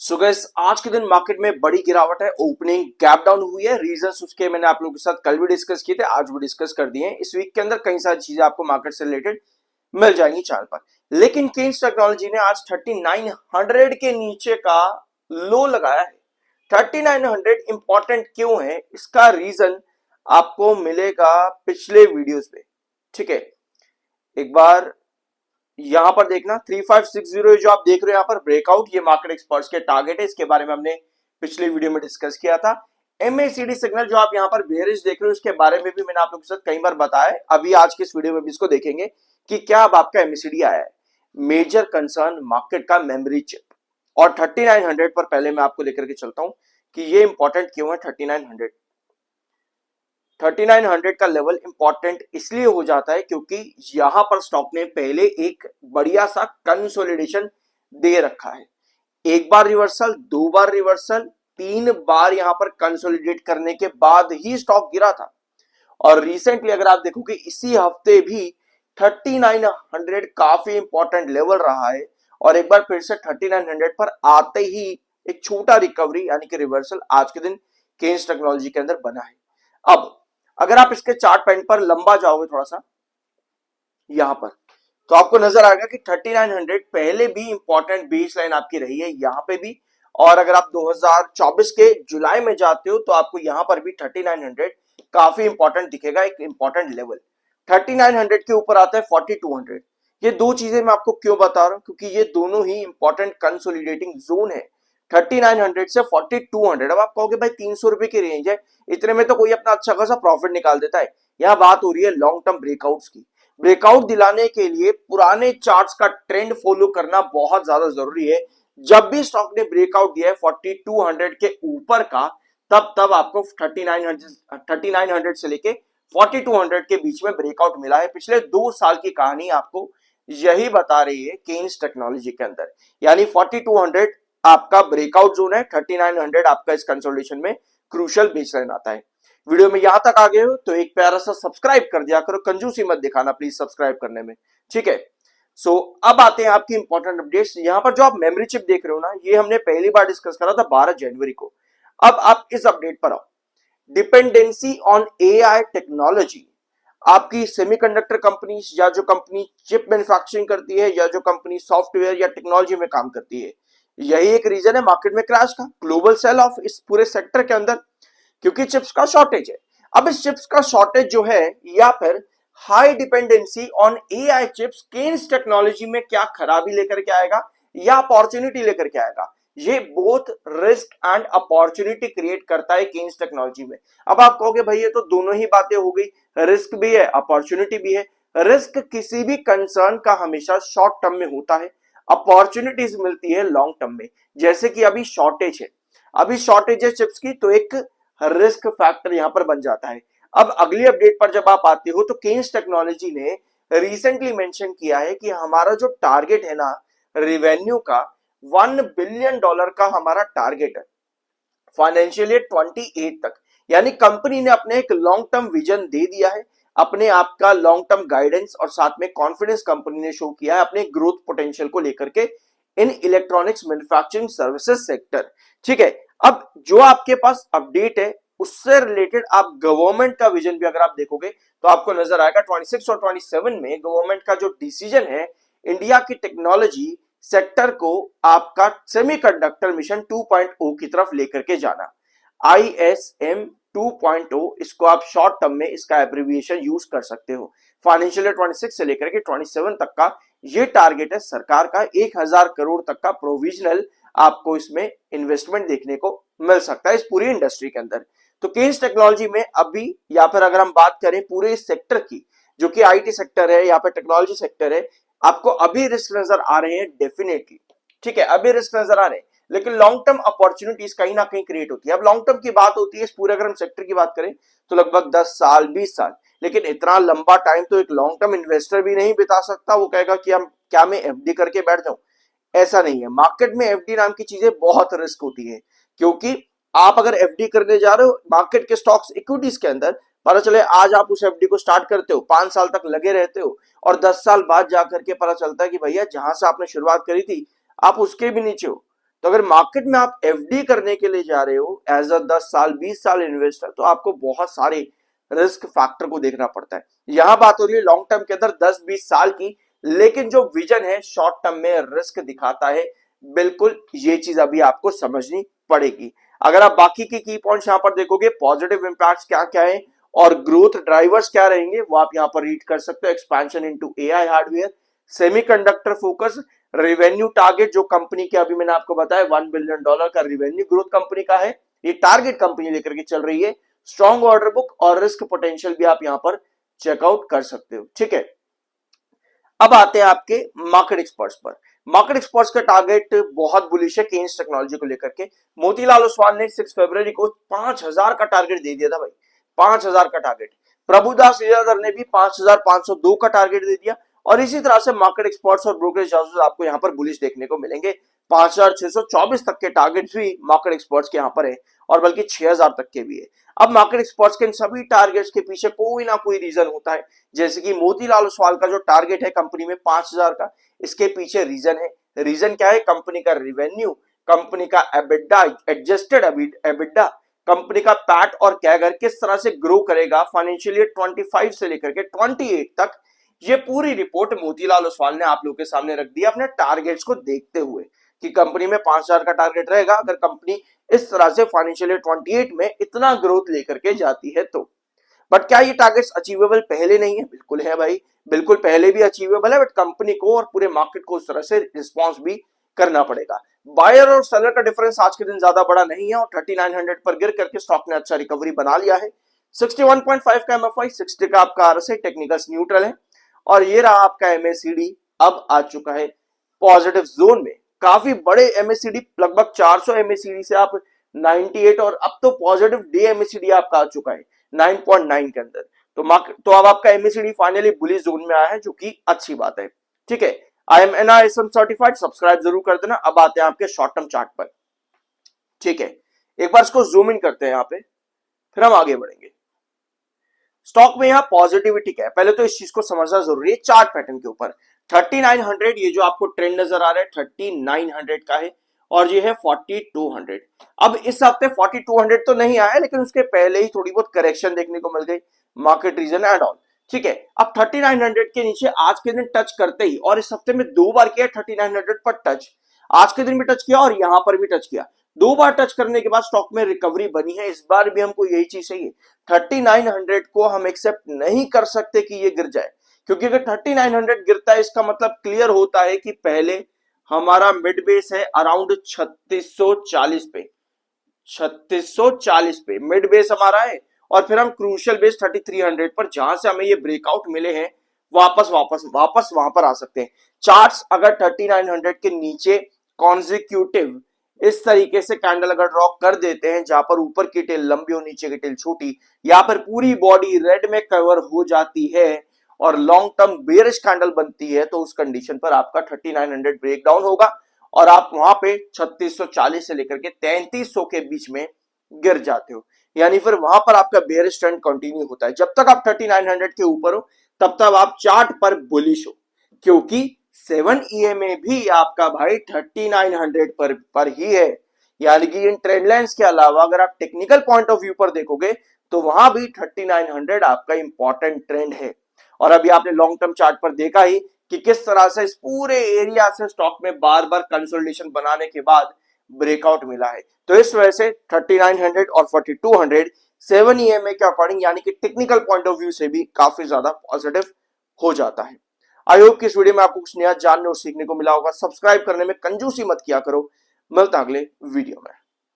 So guys आज के दिन मार्केट में बड़ी गिरावट है। ओपनिंग गैप डाउन हुई है। रीजंस उसके मैंने आप लोगों के साथ कल भी डिस्कस किए थे, आज भी डिस्कस कर दिए हैं। इस वीक के अंदर कई सारी चीजें आपको मार्केट से रिलेटेड मिल जाएंगी चार्ट पर। लेकिन केन्स टेक्नोलॉजी ने आज 3900 के नीचे का लो लगाया है। 3900 इंपॉर्टेंट क्यों है, इसका रीजन आपको मिलेगा पिछले वीडियोस में। ठीक है, एक बार यहां पर देखना 3560 जो आप देख रहे हो यहाँ पर ब्रेकआउट, ये मार्केट एक्सपर्ट्स के टारगेट है। इसके बारे में हमने पिछले वीडियो में डिस्कस किया था। एमएसीडी सिग्नल जो आप यहाँ पर बेरिश देख रहे हो, उसके बारे में भी मैंने आप लोगों के साथ कई बार बताया है। अभी आज के इस वीडियो में भी इसको देखेंगे कि क्या अब आपका एमएसीडी आया है। मेजर कंसर्न मार्केट का मेमोरी चिप और 3900 पर पहले मैं आपको लेकर के चलता हूं कि ये इंपॉर्टेंट क्यों है। 3900 का लेवल इंपॉर्टेंट इसलिए हो जाता है क्योंकि यहां पर स्टॉक ने पहले एक बढ़िया सा कंसोलिडेशन दे रखा है। एक बार रिवर्सल, दो बार रिवर्सल, तीन बार यहां पर कंसोलिडेट करने के बाद ही स्टॉक गिरा था। और रिसेंटली अगर आप देखोगे इसी हफ्ते भी 3900 काफी इंपॉर्टेंट लेवल रहा है। और एक बार फिर से 3900 पर आते ही एक छोटा रिकवरी यानी कि रिवर्सल आज के दिन केन्स टेक्नोलॉजी के अंदर बना है। अब अगर आप इसके चार्ट पैंट पर लंबा जाओगे थोड़ा सा यहां पर, तो आपको नजर आएगा कि 3900 पहले भी इंपॉर्टेंट बेस लाइन आपकी रही है यहां पे भी। और अगर आप 2024 के जुलाई में जाते हो तो आपको यहां पर भी 3900 काफी इंपॉर्टेंट दिखेगा, एक इंपॉर्टेंट लेवल। 3900 के ऊपर आता है 4200। ये दो चीजें मैं आपको क्यों बता रहा हूं, क्योंकि ये दोनों ही इंपॉर्टेंट कंसोलिडेटिंग जोन है। 3900 से 4200। अब आप कहोगे भाई 300 रुपए की रेंज है, इतने में तो कोई अपना अच्छा खासा प्रॉफिट निकाल देता है। यह बात हो रही है लॉन्ग टर्म ब्रेकआउट्स की। ब्रेकआउट दिलाने के लिए पुराने चार्ट्स का ट्रेंड फॉलो करना बहुत ज्यादा जरूरी है। जब भी स्टॉक ने ब्रेकआउट दिया है 4200 के ऊपर का, तब आपको 3900 से लेके 4200 के बीच में ब्रेकआउट मिला है। पिछले 2 साल की कहानी आपको यही बता रही है केन्स टेक्नोलॉजी के अंदर। यानी 4200 आपका ब्रेकआउट जोन है, 3900 आपका इस कंसोलिडेशन में क्रूशियल बेसलाइन आता है। वीडियो में यहां तक आ गए हो तो एक प्यारा सा सब्सक्राइब कर दिया करो, कंजूसी मत दिखाना प्लीज सब्सक्राइब करने में। ठीक है, सो अब आते हैं आपकी इंपॉर्टेंट अपडेट्स। यहां पर जो आप मेमोरी चिप देख रहे हो ना, ये हमने पहली बार डिस्कस करा था 12 जनवरी को। अब आप इस अपडेट पर आओ। Dependency on AI technology. आपकी सेमीकंडक्टर कंपनी या जो कंपनी चिप मैन्युफैक्चरिंग करती है या जो कंपनी सॉफ्टवेयर या टेक्नोलॉजी में काम करती है, यही एक रीजन है मार्केट में क्रैश का, ग्लोबल सेल ऑफ इस पूरे सेक्टर के अंदर, क्योंकि चिप्स का शॉर्टेज है। अब इस चिप्स का शॉर्टेज जो है या फिर high dependency on AI chips केन्स टेक्नोलॉजी में क्या खराबी लेकर के आएगा या अपॉर्चुनिटी लेकर के आएगा, ये both risk and opportunity create करता है केन्स टेक्नोलॉजी में। अब आप कहोगे भाई ये तो दोनों ही बातें हो गई, रिस्क भी है अपॉर्चुनिटी भी है। रिस्क किसी भी कंसर्न का हमेशा शॉर्ट टर्म में होता है, अपॉर्चुनिटीज मिलती है लॉन्ग टर्म में। जैसे कि अभी शॉर्टेज है, अभी शॉर्टेज है चिप्स की, तो एक रिस्क फैक्टर यहां पर बन जाता है। अब अगली अपडेट पर जब आप आते हो तो केन्स टेक्नोलॉजी ने रिसेंटली मेंशन किया है कि हमारा जो टारगेट है ना रेवेन्यू का, $1 बिलियन का हमारा टारगेट है फाइनेंशियल ईयर 28 तक। यानी कंपनी ने अपने एक लॉन्ग टर्म विजन दे दिया है, अपने आप का लॉन्ग टर्म गाइडेंस और साथ में कॉन्फिडेंस कंपनी ने शो किया है अपने ग्रोथ पोटेंशियल को लेकर के in electronics manufacturing services sector. ठीक है, अब जो आपके पास अपडेट है उससे रिलेटेड आप गवर्नमेंट का विजन भी अगर आप देखोगे तो आपको नजर आएगा 26 और 27 में गवर्नमेंट का जो डिसीजन है इंडिया की टेक्नोलॉजी सेक्टर को आपका सेमीकंडक्टर मिशन 2.0 की तरफ लेकर के जाना। ISM 2.0, इसको आप शॉर्ट टर्म में इसका एब्रिविएशन यूज कर सकते हो। फाइनेंशियल ईयर 26 से लेकर के 27 तक का ये टारगेट है सरकार का। 1000 करोड़ तक का प्रोविजनल आपको इसमें इन्वेस्टमेंट देखने को मिल सकता है इस पूरी इंडस्ट्री के अंदर। तो केन्स टेक्नोलॉजी में अभी या फिर अगर हम बात करें पूरे इस सेक्टर की, जो कि आईटी सेक्टर है या फिर टेक्नोलॉजी सेक्टर है, आपको अभी रिस्क नजर आ रहे हैं डेफिनेटली। ठीक है, अभी रिस्क नजर आ रहे हैं, लेकिन लॉन्ग टर्म अपॉर्चुनिटीज कहीं ना कहीं क्रिएट होती है। अब लॉन्ग टर्म की बात होती है इस पूरे अगर हम सेक्टर की बात करें तो लगभग 10 साल 20 साल, लेकिन इतना लंबा टाइम तो एक लॉन्ग टर्म इन्वेस्टर भी नहीं बिता सकता। वो कहेगा कि हम क्या मैं एफडी करके बैठ जाऊं, ऐसा नहीं है। मार्केट में एफडी नाम की चीजें बहुत रिस्क होती है, क्योंकि आप अगर एफडी करने जा रहे हो मार्केट के स्टॉक्स इक्विटीज के अंदर, पता चले आज आप उस एफडी को स्टार्ट करते हो, 5 साल तक लगे रहते हो और 10 साल बाद जाकर के पता चलता है कि भैया जहां से आपने शुरुआत करी थी आप उसके भी नीचे हो। तो अगर मार्केट में आप एफडी करने के लिए जा रहे हो एज अ 10 साल 20 साल इन्वेस्टर, तो आपको बहुत सारे रिस्क फैक्टर को देखना पड़ता है। यहां बात हो रही है लॉन्ग टर्म के अंदर 10-20 साल की, लेकिन जो विजन है शॉर्ट टर्म में रिस्क दिखाता है। बिल्कुल ये चीज अभी आपको समझनी पड़ेगी। अगर आप बाकी की पॉइंट्स यहां पर देखोगे, पॉजिटिव इंपैक्ट्स क्या क्या है और ग्रोथ ड्राइवर्स क्या रहेंगे, वो आप यहां पर रीड कर सकते हो। Expansion into AI hardware, semiconductor focus, revenue target जो कंपनी के अभी मैंने आपको बताया $1 बिलियन का रेवेन्यू ग्रोथ कंपनी का है, ये टारगेट कंपनी लेकर के चल रही है। स्ट्रॉन्ग ऑर्डर बुक और रिस्क पोटेंशियल भी आप यहां पर चेकआउट कर सकते हो। ठीक है, अब आते हैं आपके मार्केट एक्सपर्ट्स पर। मार्केट एक्सपर्ट्स का टारगेट बहुत बुलिश है केन्स टेक्नोलॉजी को लेकर के। मोतीलाल ओसवाल ने 6 फरवरी को 5000 का टारगेट दे दिया था भाई, 5000 का टारगेट। प्रभुदास लीलाधर ने भी 5502 का टारगेट दे दिया। और इसी तरह से मार्केट एक्सपर्ट्स और ब्रोकरेज हाउसेस आपको यहां पर बुलिश देखने को मिलेंगे। 5624 तक के टारगेट्स भी मार्केट एक्सपर्ट्स के यहां पर है, और बल्कि 6000 तक के भी है। अब मार्केट एक्सपर्ट्स के इन सभी टारगेट्स के पीछे कोई ना कोई रीजन होता है। जैसे कि मोतीलाल ओसवाल का जो टारगेट है कंपनी में 5000 का, इसके पीछे रीजन है। रीजन क्या है? कंपनी का रेवेन्यू, कंपनी का एबिडा, एडजस्टेड एबिडा, कंपनी का पैट और कैगर किस तरह से ग्रो करेगा फाइनेंशियल ईयर 25 से लेकर के 28 तक। ये पूरी रिपोर्ट मोतीलाल ओसवाल ने आप लोगों के सामने रख दी अपने टारगेट्स को देखते हुए कि कंपनी में 5000 का टारगेट रहेगा अगर कंपनी इस तरह से फाइनेंशियल ईयर 28 में इतना ग्रोथ लेकर के जाती है तो। बट क्या ये टारगेट्स अचीवेबल पहले नहीं है? बिल्कुल है भाई, बिल्कुल पहले भी अचीवेबल है, बट कंपनी को और पूरे मार्केट को उस तरह से रिस्पॉन्स भी करना पड़ेगा। बायर और सेलर का डिफरेंस आज के दिन ज्यादा बड़ा नहीं है और 3900 पर गिर करके स्टॉक ने अच्छा रिकवरी बना लिया है। 61.5 का एमएफआई, 60 का आपका आरएसआई, टेक्निकल्स न्यूट्रल है। और ये रहा आपका एमएसीडी, अब आ चुका है पॉजिटिव जोन में। काफी बड़े एमएसीडी, लगभग 400 एमएसीडी से आप 98, और अब तो पॉजिटिव डे एमएसीडी आपका आ चुका है 9.9 के अंदर। तो अब आपका एमएसीडी फाइनली बुलिश जोन में आया है, जो कि अच्छी बात है। ठीक है, I am NISM certified, subscribe जरूर कर देना। अब आते हैं आपके शॉर्ट टर्म चार्ट पर। ठीक है, एक बार इसको जूम इन करते हैं यहां पे, फिर हम आगे बढ़ेंगे। स्टॉक में यहां पॉजिटिविटी क्या है, पहले तो इस चीज को समझना जरूरी है। चार्ट पैटर्न के ऊपर 3900, ये जो आपको ट्रेंड नजर आ रहा है 3900 का है, और ये है 4200। अब इस हफ्ते 4200 तो नहीं आया, लेकिन उसके पहले ही थोड़ी बहुत करेक्शन देखने को मिल गई, मार्केट रीजन एंड ऑल। ठीक है, अब 3900 के नीचे आज के दिन टच करते ही, और इस हफ्ते में 2 बार किया 3900 पर टच, आज के दिन भी टच किया और यहां पर भी टच किया। 2 बार टच करने के बाद स्टॉक में रिकवरी बनी है। इस बार भी हमको यही चीज चाहिए, 3900 को हम एक्सेप्ट नहीं कर सकते कि ये गिर जाए, क्योंकि अगर 3900 गिरता है इसका मतलब क्लियर होता है कि पहले हमारा मिड बेस है अराउंड 3640 पे, 3640 पे मिड बेस हमारा है, और फिर हम क्रूशियल बेस 3300 पर, जहां से हमें ये ब्रेकआउट मिले हैं, वापस वापस वापस वहां पर आ सकते हैं। चार्ट्स अगर 3900 के नीचे कॉन्जिक्यूटिव इस तरीके से कैंडल अगर ड्रॉ कर देते हैं, जहां पर ऊपर की टेल लंबी और नीचे की टेल छोटी, या पर पूरी बॉडी रेड में कवर हो जाती है और लॉन्ग टर्म बेयरिश कैंडल बनती है, तो उस कंडीशन पर आपका 3900 ब्रेक डाउन होगा और आप वहां पे 3640 से लेकर के 3300 के बीच में गिर जाते हो। यानी फिर वहां पर आपका बेयरिश ट्रेंड कंटिन्यू होता है। जब तक आप 3900 के ऊपर हो तब तक आप चार्ट पर बुलिश हो, क्योंकि 7 EMA भी आपका भाई 3900 पर ही है। यानी कि इन ट्रेंड लाइंस के अलावा अगर आप टेक्निकल पॉइंट ऑफ व्यू पर देखोगे तो वहां भी 3900 आपका इंपॉर्टेंट ट्रेंड है। और अभी आपने लॉन्ग टर्म चार्ट पर देखा ही कि किस तरह से इस पूरे एरिया से स्टॉक में बार बार कंसोलिडेशन बनाने के बाद ब्रेकआउट मिला है। तो इस वजह से 3900 और 4200 7 EMA के अकॉर्डिंग, यानी कि टेक्निकल पॉइंट ऑफ व्यू से भी काफी ज्यादा पॉजिटिव हो जाता है। आई होप कि इस वीडियो में आपको कुछ नया जानने और सीखने को मिला होगा। सब्सक्राइब करने में कंजूसी मत किया करो। मिलता अगले वीडियो में।